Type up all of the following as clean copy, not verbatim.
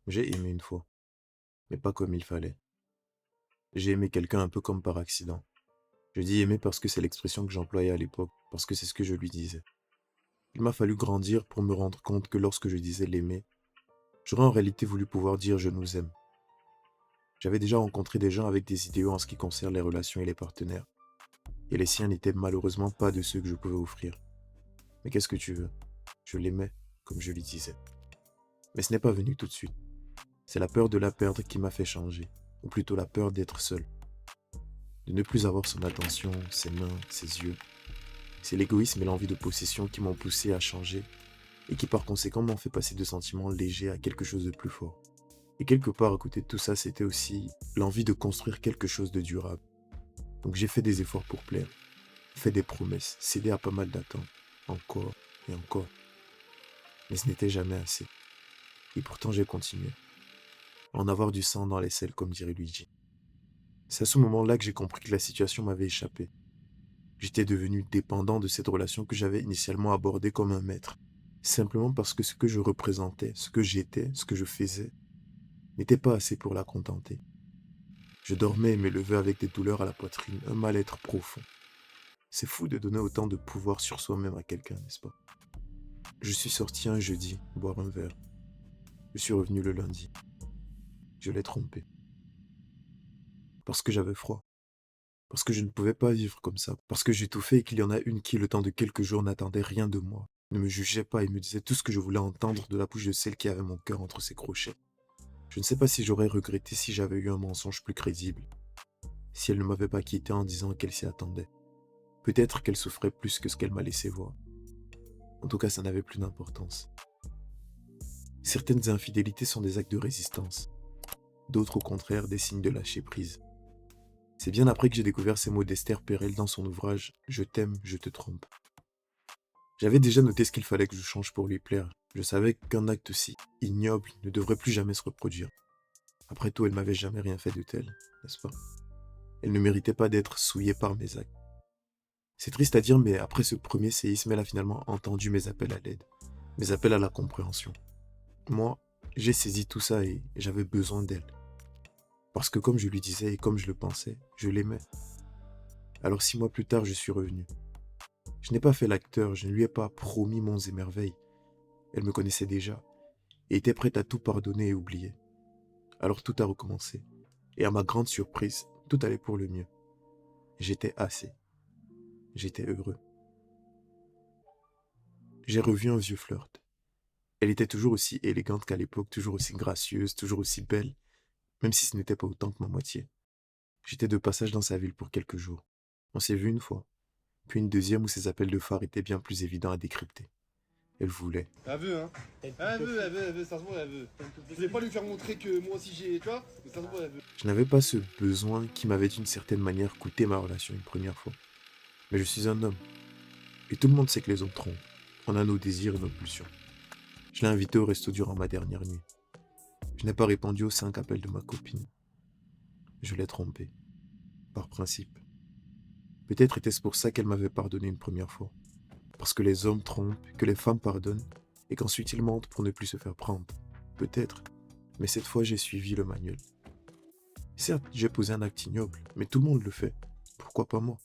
J'ai aimé une fois, mais pas comme il fallait. J'ai aimé quelqu'un un peu comme par accident. Je dis aimer parce que c'est l'expression que j'employais à l'époque, parce que c'est ce que je lui disais. Il m'a fallu grandir pour me rendre compte que lorsque je disais l'aimer, j'aurais en réalité voulu pouvoir dire je nous aime. J'avais déjà rencontré des gens avec des idéaux en ce qui concerne les relations et les partenaires, et les siens n'étaient malheureusement pas de ceux que je pouvais offrir. Mais qu'est-ce que tu veux? Je l'aimais, comme je lui disais. Mais ce n'est pas venu tout de suite. C'est la peur de la perdre qui m'a fait changer, ou plutôt la peur d'être seul, de ne plus avoir son attention, ses mains, ses yeux. C'est l'égoïsme et l'envie de possession qui m'ont poussé à changer et qui par conséquent m'ont fait passer de sentiments légers à quelque chose de plus fort. Et quelque part à côté de tout ça, c'était aussi l'envie de construire quelque chose de durable. Donc j'ai fait des efforts pour plaire, fait des promesses, cédé à pas mal d'attentes, encore et encore. Mais ce n'était jamais assez. Et pourtant j'ai continué. À en avoir du sang dans les selles, comme dirait Luigi. C'est à ce moment-là que j'ai compris que la situation m'avait échappé. J'étais devenu dépendant de cette relation que j'avais initialement abordée comme un maître. Simplement parce que ce que je représentais, ce que j'étais, ce que je faisais, n'était pas assez pour la contenter. Je dormais et me levais avec des douleurs à la poitrine, un mal-être profond. C'est fou de donner autant de pouvoir sur soi-même à quelqu'un, n'est-ce pas? Je suis sorti un jeudi, boire un verre. Je suis revenu le lundi. Je l'ai trompé. Parce que j'avais froid. Parce que je ne pouvais pas vivre comme ça. Parce que j'étouffais et qu'il y en a une qui, le temps de quelques jours, n'attendait rien de moi. Ne me jugeait pas et me disait tout ce que je voulais entendre de la bouche de celle qui avait mon cœur entre ses crochets. Je ne sais pas si j'aurais regretté si j'avais eu un mensonge plus crédible. Si elle ne m'avait pas quitté en disant qu'elle s'y attendait. Peut-être qu'elle souffrait plus que ce qu'elle m'a laissé voir. En tout cas, ça n'avait plus d'importance. Certaines infidélités sont des actes de résistance. D'autres, au contraire, des signes de lâcher prise. C'est bien après que j'ai découvert ces mots d'Esther Perel dans son ouvrage Je t'aime, je te trompe. J'avais déjà noté ce qu'il fallait que je change pour lui plaire. Je savais qu'un acte si ignoble ne devrait plus jamais se reproduire. Après tout, elle m'avait jamais rien fait de tel, n'est-ce pas? Elle ne méritait pas d'être souillée par mes actes. C'est triste à dire, mais après ce premier séisme, elle a finalement entendu mes appels à l'aide, mes appels à la compréhension. Moi, j'ai saisi tout ça et j'avais besoin d'elle. Parce que comme je lui disais et comme je le pensais, je l'aimais. Alors 6 mois plus tard, je suis revenu. Je n'ai pas fait l'acteur, je ne lui ai pas promis monts et merveilles. Elle me connaissait déjà et était prête à tout pardonner et oublier. Alors tout a recommencé. Et à ma grande surprise, tout allait pour le mieux. J'étais assez. J'étais heureux. J'ai revu un vieux flirt. Elle était toujours aussi élégante qu'à l'époque, toujours aussi gracieuse, toujours aussi belle, même si ce n'était pas autant que ma moitié. J'étais de passage dans sa ville pour quelques jours. On s'est vu une fois, puis une deuxième où ses appels de phare étaient bien plus évidents à décrypter. Elle voulait. Elle veut, hein. Elle veut, ça se voit, elle veut. Je voulais pas lui faire montrer que moi aussi j'ai, tu vois, mais ça se voit, elle veut. Je n'avais pas ce besoin qui m'avait d'une certaine manière coûté ma relation une première fois. Mais je suis un homme. Et tout le monde sait que les hommes trompent. On a nos désirs et nos pulsions. Je l'ai invité au resto durant ma dernière nuit. Je n'ai pas répondu aux 5 appels de ma copine. Je l'ai trompée. Par principe. Peut-être était-ce pour ça qu'elle m'avait pardonné une première fois. Parce que les hommes trompent, que les femmes pardonnent, et qu'ensuite ils mentent pour ne plus se faire prendre. Peut-être. Mais cette fois j'ai suivi le manuel. Certes, j'ai posé un acte ignoble, mais tout le monde le fait. Pourquoi pas moi?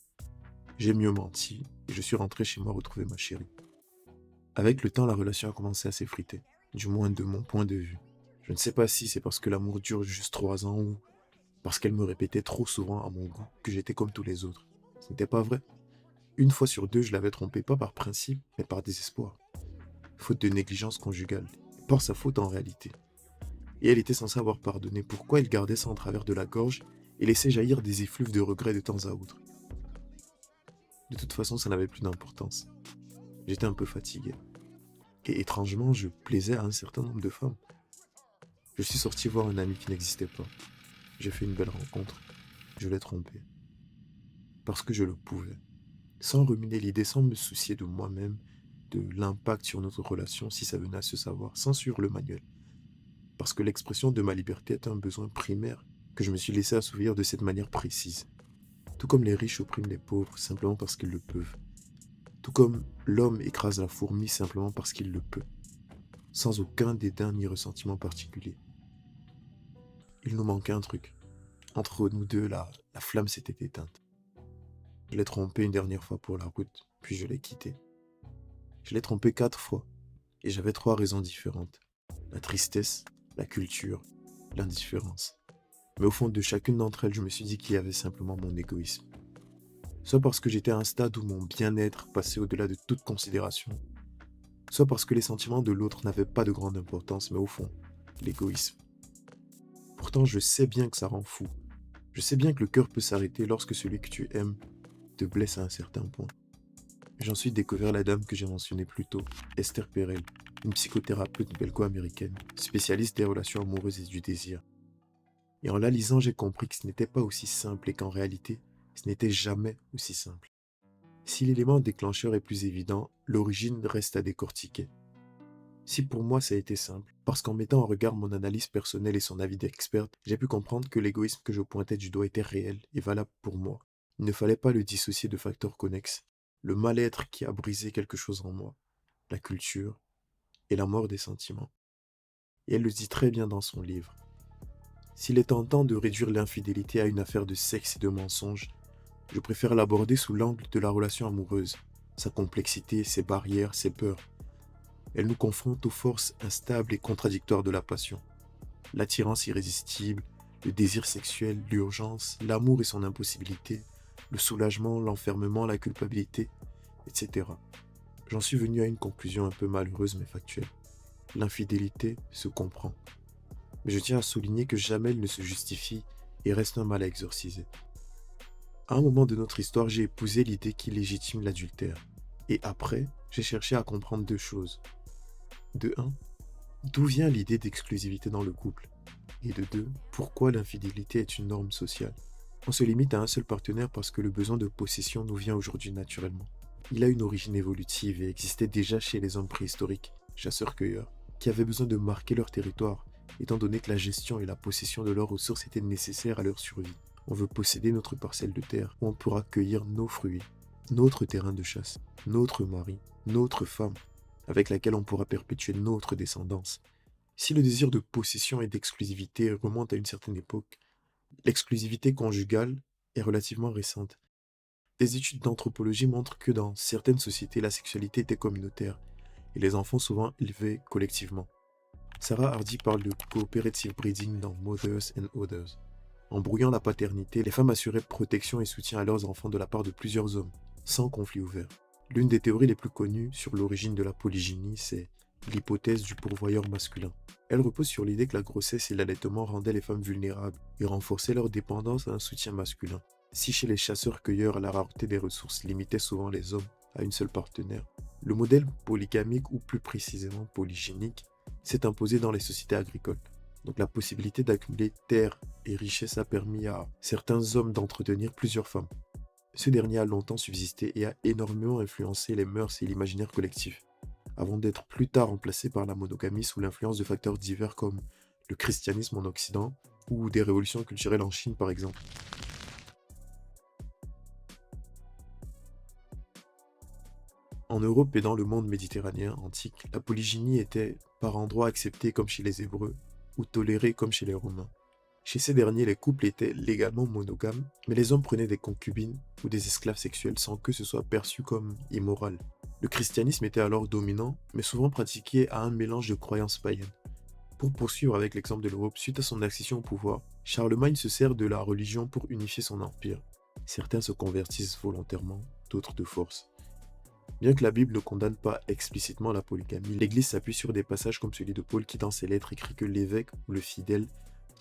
J'ai mieux menti, et je suis rentré chez moi retrouver ma chérie. Avec le temps, la relation a commencé à s'effriter, du moins de mon point de vue. Je ne sais pas si c'est parce que l'amour dure juste 3 ans ou parce qu'elle me répétait trop souvent à mon goût que j'étais comme tous les autres. Ce n'était pas vrai. Une fois sur deux, je l'avais trompée, pas par principe, mais par désespoir. Faute de négligence conjugale, par sa faute en réalité. Et elle était censée avoir pardonné. Pourquoi elle gardait ça en travers de la gorge et laissait jaillir des effluves de regrets de temps à autre? De toute façon, ça n'avait plus d'importance. J'étais un peu fatigué. Et étrangement, je plaisais à un certain nombre de femmes. Je suis sorti voir un ami qui n'existait pas. J'ai fait une belle rencontre. Je l'ai trompé. Parce que je le pouvais. Sans ruminer l'idée, sans me soucier de moi-même, de l'impact sur notre relation si ça venait à se savoir, sans suivre le manuel. Parce que l'expression de ma liberté est un besoin primaire que je me suis laissé assouvir de cette manière précise. Tout comme les riches oppriment les pauvres simplement parce qu'ils le peuvent. Tout comme l'homme écrase la fourmi simplement parce qu'il le peut. Sans aucun dédain ni ressentiment particulier. il nous manquait un truc. Entre nous deux, la flamme s'était éteinte. Je l'ai trompé une dernière fois pour la route, puis je l'ai quitté. Je l'ai trompé 4 fois, et j'avais 3 raisons différentes. La tristesse, la culture, l'indifférence. Mais au fond de chacune d'entre elles, je me suis dit qu'il y avait simplement mon égoïsme. Soit parce que j'étais à un stade où mon bien-être passait au-delà de toute considération, soit parce que les sentiments de l'autre n'avaient pas de grande importance, mais au fond, l'égoïsme. Pourtant, je sais bien que ça rend fou. Je sais bien que le cœur peut s'arrêter lorsque celui que tu aimes te blesse à un certain point. J'ai ensuite découvert la dame que j'ai mentionnée plus tôt, Esther Perel, une psychothérapeute belgo-américaine, spécialiste des relations amoureuses et du désir. Et en la lisant, j'ai compris que ce n'était pas aussi simple et qu'en réalité, ce n'était jamais aussi simple. Si l'élément déclencheur est plus évident, l'origine reste à décortiquer. Si pour moi ça a été simple, parce qu'en mettant en regard mon analyse personnelle et son avis d'experte, j'ai pu comprendre que l'égoïsme que je pointais du doigt était réel et valable pour moi. Il ne fallait pas le dissocier de facteurs connexes. Le mal-être qui a brisé quelque chose en moi, la culture et la mort des sentiments. Et elle le dit très bien dans son livre. S'il est tentant de réduire l'infidélité à une affaire de sexe et de mensonges, je préfère l'aborder sous l'angle de la relation amoureuse, sa complexité, ses barrières, ses peurs. Elle nous confronte aux forces instables et contradictoires de la passion. L'attirance irrésistible, le désir sexuel, l'urgence, l'amour et son impossibilité, le soulagement, l'enfermement, la culpabilité, etc. J'en suis venu à une conclusion un peu malheureuse mais factuelle. L'infidélité se comprend. Mais je tiens à souligner que jamais elle ne se justifie et reste un mal à exorciser. À un moment de notre histoire, j'ai épousé l'idée qui légitime l'adultère. Et après, j'ai cherché à comprendre 2 choses. De 1, d'où vient l'idée d'exclusivité dans le couple? Et de 2, pourquoi l'infidélité est une norme sociale? On se limite à un seul partenaire parce que le besoin de possession nous vient aujourd'hui naturellement. Il a une origine évolutive et existait déjà chez les hommes préhistoriques, chasseurs-cueilleurs, qui avaient besoin de marquer leur territoire, étant donné que la gestion et la possession de leurs ressources étaient nécessaires à leur survie. On veut posséder notre parcelle de terre où on pourra cueillir nos fruits, notre terrain de chasse, notre mari, notre femme, avec laquelle on pourra perpétuer notre descendance. Si le désir de possession et d'exclusivité remonte à une certaine époque, l'exclusivité conjugale est relativement récente. Des études d'anthropologie montrent que dans certaines sociétés, la sexualité était communautaire et les enfants souvent élevés collectivement. Sarah Hardy parle de cooperative breeding dans Mothers and Others. En brouillant la paternité, les femmes assuraient protection et soutien à leurs enfants de la part de plusieurs hommes, sans conflit ouvert. L'une des théories les plus connues sur l'origine de la polygynie, c'est l'hypothèse du pourvoyeur masculin. Elle repose sur l'idée que la grossesse et l'allaitement rendaient les femmes vulnérables et renforçaient leur dépendance à un soutien masculin. Si chez les chasseurs-cueilleurs, la rareté des ressources limitait souvent les hommes à une seule partenaire, le modèle polygamique ou plus précisément polygynique s'est imposé dans les sociétés agricoles. Donc la possibilité d'accumuler terre et richesse a permis à certains hommes d'entretenir plusieurs femmes. Ce dernier a longtemps subsisté et a énormément influencé les mœurs et l'imaginaire collectif, avant d'être plus tard remplacé par la monogamie sous l'influence de facteurs divers comme le christianisme en Occident ou des révolutions culturelles en Chine par exemple. En Europe et dans le monde méditerranéen antique, la polygynie était par endroits acceptée comme chez les Hébreux ou tolérée comme chez les Romains. Chez ces derniers, les couples étaient légalement monogames, mais les hommes prenaient des concubines ou des esclaves sexuels sans que ce soit perçu comme immoral. Le christianisme était alors dominant, mais souvent pratiqué à un mélange de croyances païennes. Pour poursuivre avec l'exemple de l'Europe, suite à son accession au pouvoir, Charlemagne se sert de la religion pour unifier son empire. Certains se convertissent volontairement, d'autres de force. Bien que la Bible ne condamne pas explicitement la polygamie, l'Église s'appuie sur des passages comme celui de Paul qui dans ses lettres écrit que l'évêque ou le fidèle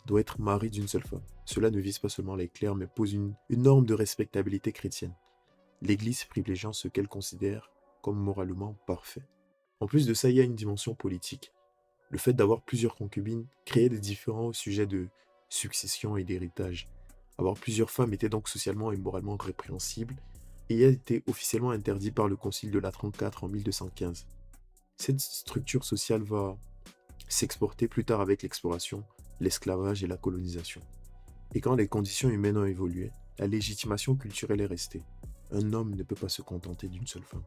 doit être mari d'une seule femme. Cela ne vise pas seulement les clercs mais pose une norme de respectabilité chrétienne. L'Église privilégiant ce qu'elle considère comme moralement parfait. En plus de ça, il y a une dimension politique. Le fait d'avoir plusieurs concubines créait des différends au sujet de succession et d'héritage. Avoir plusieurs femmes était donc socialement et moralement répréhensible et a été officiellement interdit par le Concile de Latran IV en 1215. Cette structure sociale va s'exporter plus tard avec l'exploration, l'esclavage et la colonisation. Et quand les conditions humaines ont évolué, la légitimation culturelle est restée. Un homme ne peut pas se contenter d'une seule femme.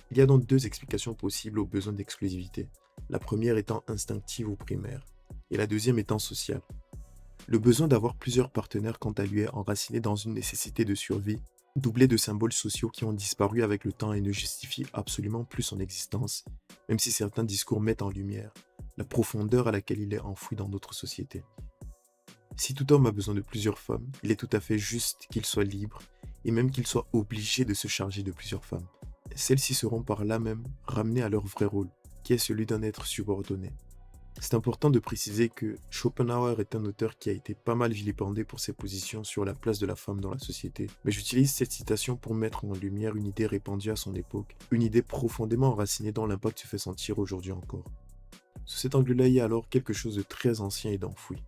Il y a donc 2 explications possibles aux besoins d'exclusivité, la première étant instinctive ou primaire, et la deuxième étant sociale. Le besoin d'avoir plusieurs partenaires, quant à lui, est enraciné dans une nécessité de survie, doublée de symboles sociaux qui ont disparu avec le temps et ne justifient absolument plus son existence, même si certains discours mettent en lumière la profondeur à laquelle il est enfoui dans notre société. Si tout homme a besoin de plusieurs femmes, il est tout à fait juste qu'il soit libre, et même qu'il soit obligé de se charger de plusieurs femmes. Celles-ci seront par là même ramenées à leur vrai rôle, qui est celui d'un être subordonné. C'est important de préciser que Schopenhauer est un auteur qui a été pas mal vilipendé pour ses positions sur la place de la femme dans la société, mais j'utilise cette citation pour mettre en lumière une idée répandue à son époque, une idée profondément enracinée dont l'impact se fait sentir aujourd'hui encore. Sous cet angle-là, il y a alors quelque chose de très ancien et d'enfoui.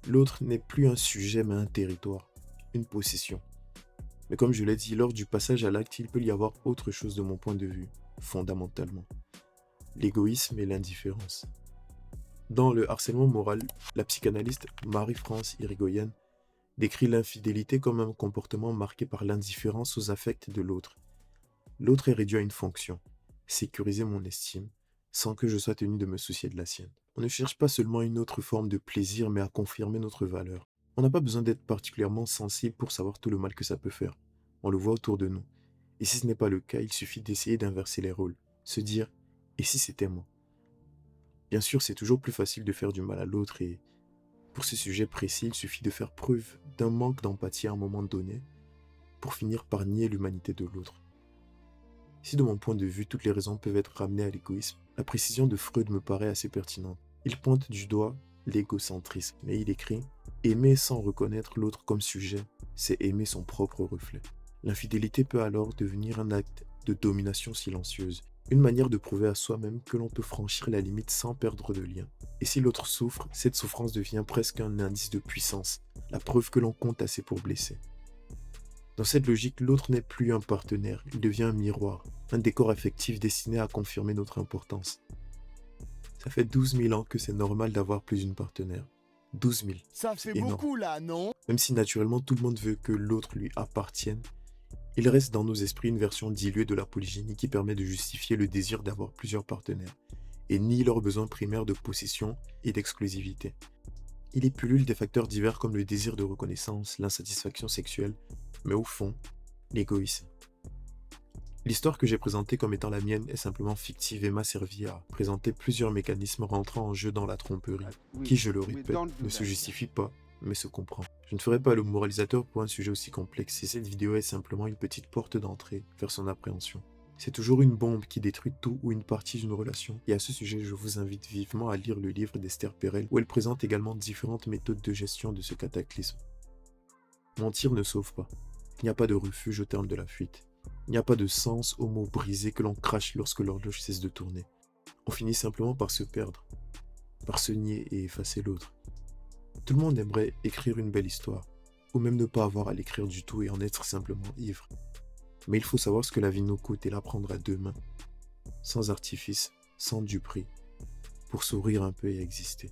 L'autre n'est plus un sujet mais un territoire, une possession. Mais comme je l'ai dit, lors du passage à l'acte, il peut y avoir autre chose de mon point de vue, fondamentalement. L'égoïsme et l'indifférence. Dans Le harcèlement moral, la psychanalyste Marie-France Irigoyen décrit l'infidélité comme un comportement marqué par l'indifférence aux affects de l'autre. L'autre est réduit à une fonction, sécuriser mon estime, sans que je sois tenu de me soucier de la sienne. On ne cherche pas seulement une autre forme de plaisir, mais à confirmer notre valeur. On n'a pas besoin d'être particulièrement sensible pour savoir tout le mal que ça peut faire. On le voit autour de nous. Et si ce n'est pas le cas, il suffit d'essayer d'inverser les rôles. Se dire, et si c'était moi? Bien sûr, c'est toujours plus facile de faire du mal à l'autre et pour ce sujet précis, il suffit de faire preuve d'un manque d'empathie à un moment donné pour finir par nier l'humanité de l'autre. Si de mon point de vue, toutes les raisons peuvent être ramenées à l'égoïsme, la précision de Freud me paraît assez pertinente. Il pointe du doigt l'égocentrisme, mais il écrit « Aimer sans reconnaître l'autre comme sujet, c'est aimer son propre reflet ». L'infidélité peut alors devenir un acte de domination silencieuse, une manière de prouver à soi-même que l'on peut franchir la limite sans perdre de lien. Et si l'autre souffre, cette souffrance devient presque un indice de puissance, la preuve que l'on compte assez pour blesser. Dans cette logique, l'autre n'est plus un partenaire, il devient un miroir, un décor affectif destiné à confirmer notre importance. Ça fait 12 000 ans que c'est normal d'avoir plus d'une partenaire. 12 000. Ça C'est fait énorme. beaucoup là, non? Même si naturellement tout le monde veut que l'autre lui appartienne, il reste dans nos esprits une version diluée de la polygynie qui permet de justifier le désir d'avoir plusieurs partenaires, et nie leur besoin primaire de possession et d'exclusivité. Il y pullule des facteurs divers comme le désir de reconnaissance, l'insatisfaction sexuelle, mais au fond, l'égoïsme. L'histoire que j'ai présentée comme étant la mienne est simplement fictive et m'a servi à présenter plusieurs mécanismes rentrant en jeu dans la tromperie, qui, je le répète, ne se justifie pas, mais se comprend. Je ne ferai pas le moralisateur pour un sujet aussi complexe et cette vidéo est simplement une petite porte d'entrée vers son appréhension. C'est toujours une bombe qui détruit tout ou une partie d'une relation, et à ce sujet je vous invite vivement à lire le livre d'Esther Perel où elle présente également différentes méthodes de gestion de ce cataclysme. Mentir ne sauve pas. Il n'y a pas de refuge au terme de la fuite. Il n'y a pas de sens aux mots brisés que l'on crache lorsque l'horloge cesse de tourner. On finit simplement par se perdre, par se nier et effacer l'autre. Tout le monde aimerait écrire une belle histoire, ou même ne pas avoir à l'écrire du tout et en être simplement ivre. Mais il faut savoir ce que la vie nous coûte et la prendre à deux mains, sans artifice, sans duperie, pour sourire un peu et exister.